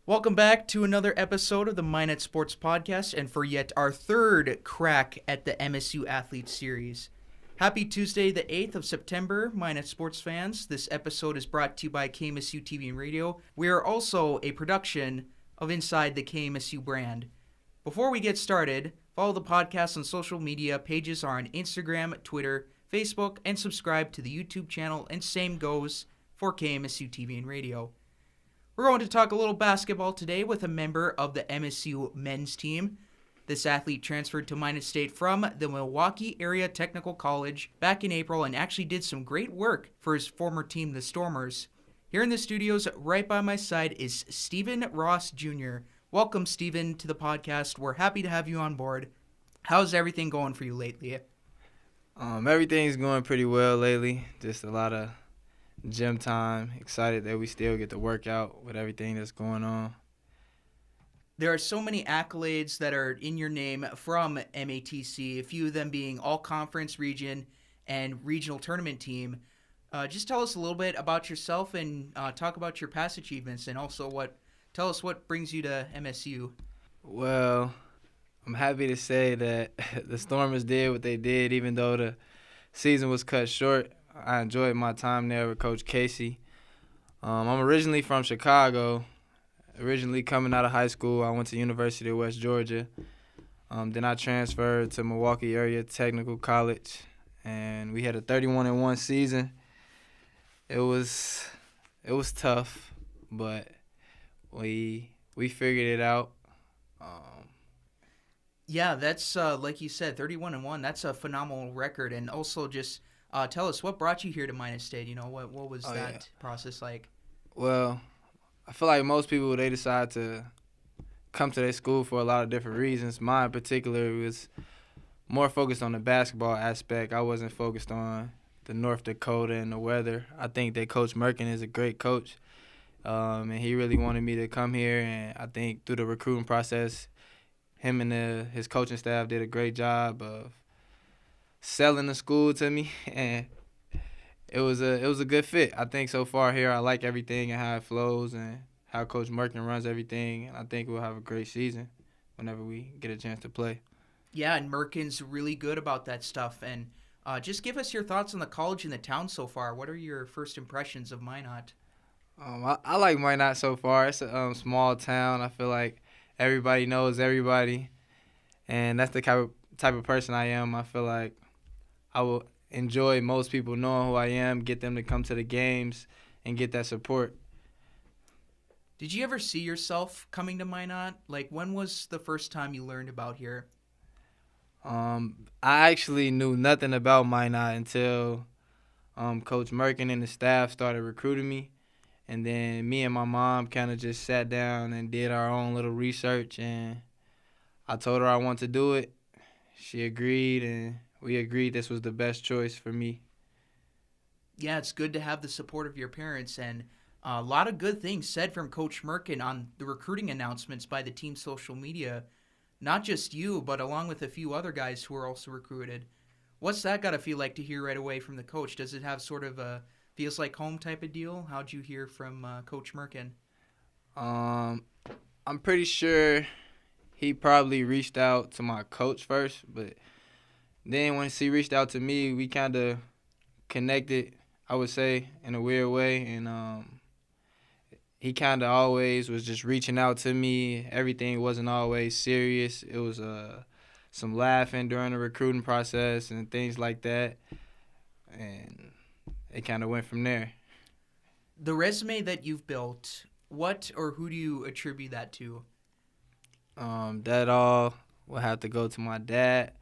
Welcome back to another episode of the Minot Sports Podcast, and for yet our third crack at the MSU Athlete series. Happy Tuesday, the 8th of September, Minot Sports fans. This episode is brought to you by KMSU TV and Radio. We are also a production of Inside the KMSU brand. Before we get started, follow the podcast on social media. Pages are on Instagram, Twitter, Facebook, and subscribe to the YouTube channel, and same goes for KMSU TV and Radio. We're going to talk a little basketball today with a member of the MSU men's team. This athlete transferred to Minot State from the Milwaukee Area Technical College back in April and actually did some great work for his former team, the Stormers. Here in the studios, right by my side, is Stephen Ross Jr. Welcome, Stephen, to the podcast. We're happy to have you on board. How's everything going for you lately? Everything's going pretty well lately. Just a lot of gym time. Excited that we still get to work out with everything that's going on. There are so many accolades that are in your name from MATC, a few of them being all-conference region and regional tournament team. Just tell us a little bit about yourself and talk about your past achievements, and also tell us what brings you to MSU. Well, I'm happy to say that the Stormers did what they did, even though the season was cut short. I enjoyed my time there with Coach Casey. I'm originally from Chicago. Originally coming out of high school, I went to University of West Georgia. Then I transferred to Milwaukee Area Technical College, and we had a 31-1 season. It was tough, but we figured it out. Yeah, that's like you said, 31-1. That's a phenomenal record, and also just tell us what brought you here to Minot State. You know, what was that process like? Well, I feel like most people, they decide to come to their school for a lot of different reasons. Mine in particular was more focused on the basketball aspect. I wasn't focused on the North Dakota and the weather. I think that Coach Murken is a great coach, and he really wanted me to come here. And I think through the recruiting process, him and his coaching staff did a great job of selling the school to me, and it was a good fit. I think so far here I like everything and how it flows and how Coach Murken runs everything, and I think we'll have a great season whenever we get a chance to play. Yeah, and Merkin's really good about that stuff. And just give us your thoughts on the college and the town so far. What are your first impressions of Minot? I like Minot so far. It's a small town. I feel like everybody knows everybody, and that's the type of person I am. I feel like I will enjoy most people knowing who I am, get them to come to the games, and get that support. Did you ever see yourself coming to Minot? Like, when was the first time you learned about here? I actually knew nothing about Minot until Coach Murken and the staff started recruiting me. And then me and my mom kind of just sat down and did our own little research. And I told her I wanted to do it. She agreed, and we agreed this was the best choice for me. Yeah, it's good to have the support of your parents, and a lot of good things said from Coach Murken on the recruiting announcements by the team's social media. Not just you, but along with a few other guys who are also recruited. What's that got to feel like to hear right away from the coach? Does it have sort of a feels like home type of deal? How'd you hear from Coach Murken? I'm pretty sure he probably reached out to my coach first, but then once he reached out to me, we kind of connected, I would say, in a weird way. And he kind of always was just reaching out to me. Everything wasn't always serious. It was some laughing during the recruiting process and things like that. And it kind of went from there. The resume that you've built, what or who do you attribute that to? That all will have to go to my dad.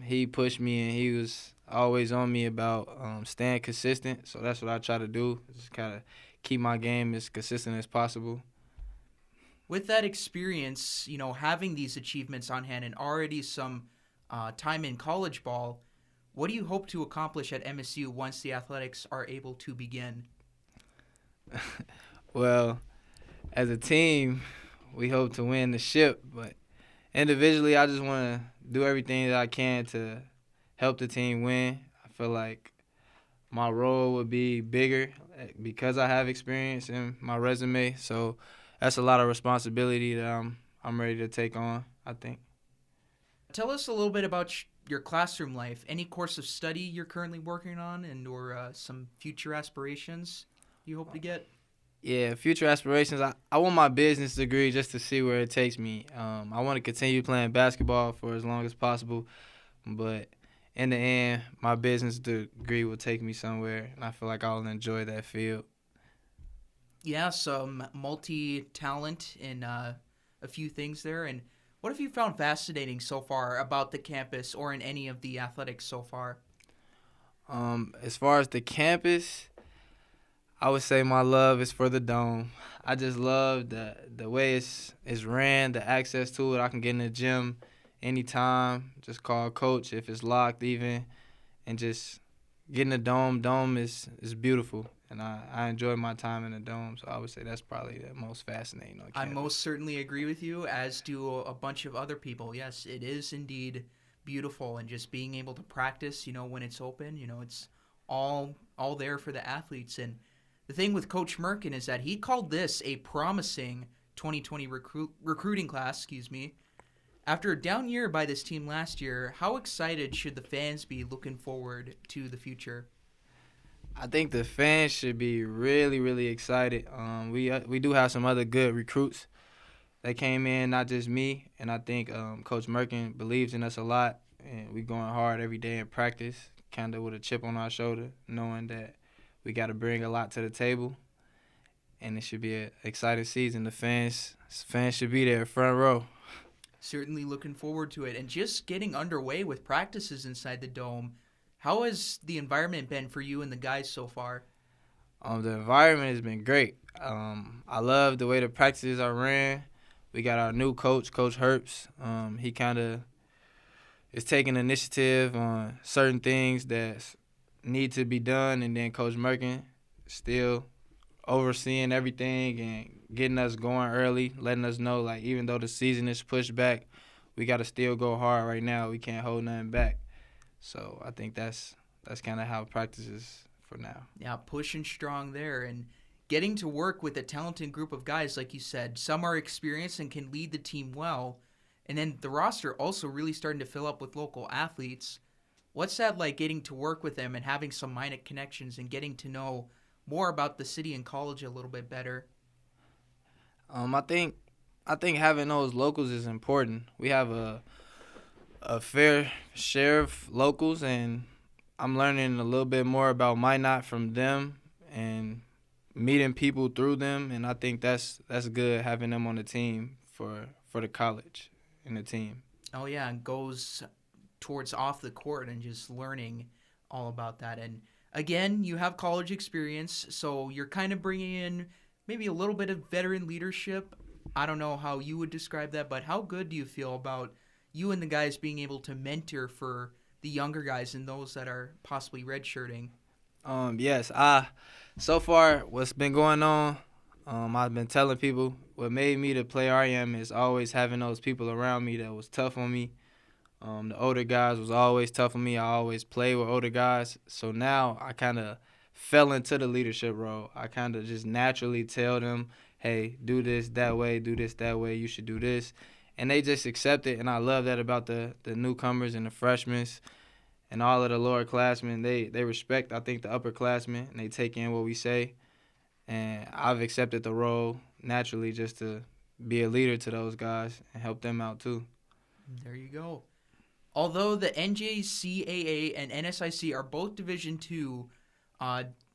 He pushed me, and he was always on me about staying consistent. So that's what I try to do, just kind of keep my game as consistent as possible. With that experience, you know, having these achievements on hand and already some time in college ball, what do you hope to accomplish at MSU once the athletics are able to begin? Well, as a team, we hope to win the ship, but individually, I just want to do everything that I can to help the team win. I feel like my role would be bigger because I have experience in my resume. So that's a lot of responsibility that I'm ready to take on, I think. Tell us a little bit about your classroom life. Any course of study you're currently working on, and or some future aspirations you hope to get? Yeah, future aspirations. I want my business degree just to see where it takes me. I want to continue playing basketball for as long as possible, but in the end, my business degree will take me somewhere, and I feel like I'll enjoy that field. Yeah, some multi-talent in a few things there. And what have you found fascinating so far about the campus or in any of the athletics so far? As far as the campus, I would say my love is for the dome. I just love the way it's ran, the access to it. I can get in the gym anytime, just call coach if it's locked even, and just get in the dome. Dome is beautiful, and I enjoy my time in the dome. So I would say that's probably the most fascinating on I campus. most certainly agree with you, as do a bunch of other people. Yes, it is indeed beautiful, and just being able to practice, when it's open, it's all there for the athletes. And the thing with Coach Murken is that he called this a promising 2020 recruiting class, excuse me. After a down year by this team last year, how excited should the fans be looking forward to the future? I think the fans should be really, really excited. We do have some other good recruits that came in, not just me, and I think Coach Murken believes in us a lot, and we going hard every day in practice, kind of with a chip on our shoulder, knowing that we got to bring a lot to the table, and it should be an exciting season. The fans should be there front row. Certainly looking forward to it. And just getting underway with practices inside the dome, how has the environment been for you and the guys so far? The environment has been great. I love the way the practices are ran. We got our new coach, Coach Herbst. He kind of is taking initiative on certain things that need to be done, and then Coach Murken still overseeing everything and getting us going early, letting us know, like, even though the season is pushed back, we got to still go hard right now. We can't hold nothing back. So I think that's kind of how practice is for now. Yeah, pushing strong there and getting to work with a talented group of guys, like you said. Some are experienced and can lead the team well. And then the roster also really starting to fill up with local athletes. What's that like, getting to work with them and having some minor connections and getting to know more about the city and college a little bit better? I think having those locals is important. We have a fair share of locals, and I'm learning a little bit more about Minot from them and meeting people through them, and I think that's good having them on the team for the college and the team. Oh, yeah, and goes towards off the court and just learning all about that. And again, you have college experience, so you're kind of bringing in maybe a little bit of veteran leadership. I don't know how you would describe that, but how good do you feel about you and the guys being able to mentor for the younger guys and those that are possibly redshirting? Yes, so far what's been going on, I've been telling people what made me the player I am is always having those people around me that was tough on me. The older guys was always tough on me. I always played with older guys. So now I kind of fell into the leadership role. I kind of just naturally tell them, hey, do this that way, do this that way, you should do this. And they just accept it, and I love that about the newcomers and the freshmen and all of the lower classmen. They respect, I think, the upperclassmen, and they take in what we say. And I've accepted the role naturally just to be a leader to those guys and help them out too. There you go. Although the NJCAA and NSIC are both Division II,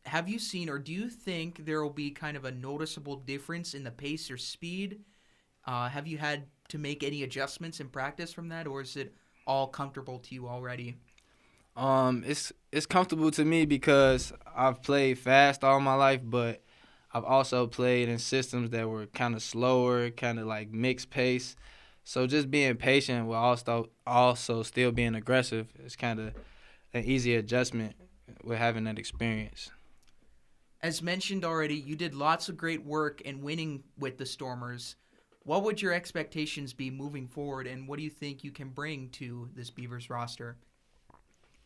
have you seen or do you think there will be kind of a noticeable difference in the pace or speed? Have you had to make any adjustments in practice from that, or is it all comfortable to you already? It's comfortable to me because I've played fast all my life, but I've also played in systems that were kind of slower, kind of like mixed pace. So just being patient while also still being aggressive is kind of an easy adjustment with having that experience. As mentioned already, you did lots of great work in winning with the Stormers. What would your expectations be moving forward, and what do you think you can bring to this Beavers roster?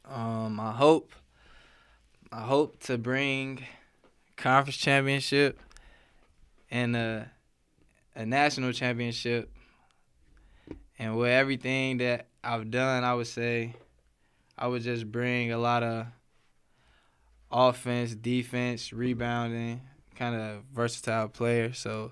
I hope to bring conference championship and a national championship. And with everything that I've done, I would say I would just bring a lot of offense, defense, rebounding, kind of versatile player. So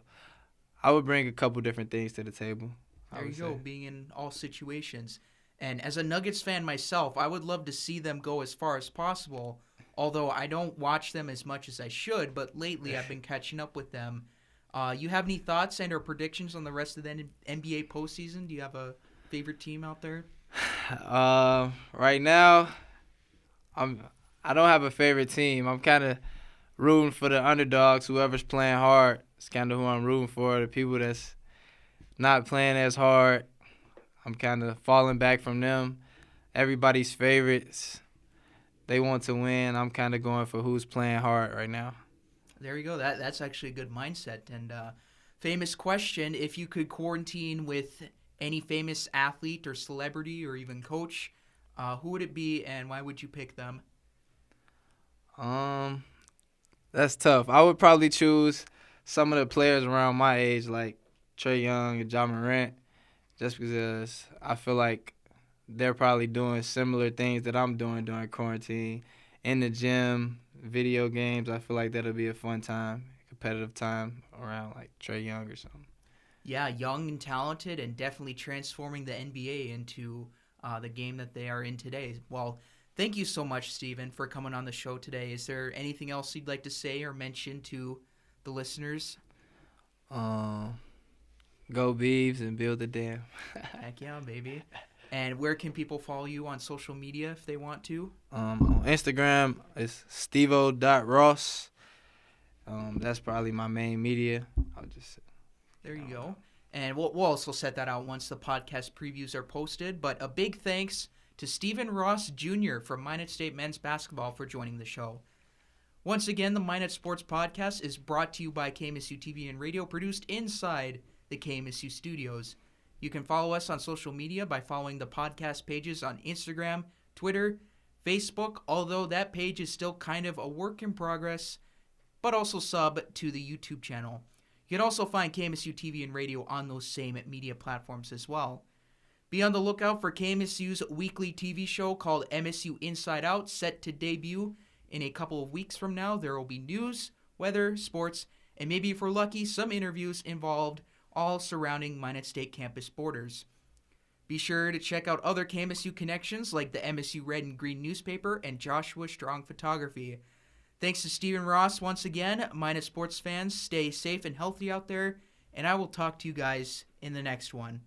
I would bring a couple different things to the table. There you go, being in all situations. And as a Nuggets fan myself, I would love to see them go as far as possible, although I don't watch them as much as I should, but lately I've been catching up with them. You have any thoughts and or predictions on the rest of the NBA postseason? Do you have a favorite team out there? Right now, I don't have a favorite team. I'm kind of rooting for the underdogs, whoever's playing hard. It's kind of who I'm rooting for. The people that's not playing as hard, I'm kind of falling back from them. Everybody's favorites, they want to win. I'm kind of going for who's playing hard right now. There you go. That's actually a good mindset. And famous question, if you could quarantine with any famous athlete or celebrity or even coach, who would it be and why would you pick them? That's tough. I would probably choose some of the players around my age, like Trae Young and John Morant, just because I feel like they're probably doing similar things that I'm doing during quarantine. In the gym, video games, I feel like that'll be a fun time, competitive time around like Trae Young or something. Yeah, young and talented and definitely transforming the NBA into the game that they are in today. Well, thank you so much, Steven, for coming on the show today. Is there anything else you'd like to say or mention to the listeners? Go Beavs and build the dam. Heck yeah, baby. And where can people follow you on social media if they want to? On Instagram, it's stevo.ross. That's probably my main media. There you go. And we'll also set that out once the podcast previews are posted. But a big thanks to Stephen Ross Jr. from Minot State Men's Basketball for joining the show. Once again, the Minot Sports Podcast is brought to you by KMSU TV and Radio, produced inside the KMSU studios. You can follow us on social media by following the podcast pages on Instagram, Twitter, Facebook, although that page is still kind of a work in progress, but also sub to the YouTube channel. You can also find KMSU TV and Radio on those same media platforms as well. Be on the lookout for KMSU's weekly TV show called MSU Inside Out, set to debut in a couple of weeks from now. There will be news, weather, sports, and maybe if we're lucky, some interviews involved, all surrounding Minot State campus borders. Be sure to check out other KMSU connections like the MSU Red and Green newspaper and Joshua Strong Photography. Thanks to Stephen Ross once again. Minot sports fans, stay safe and healthy out there, and I will talk to you guys in the next one.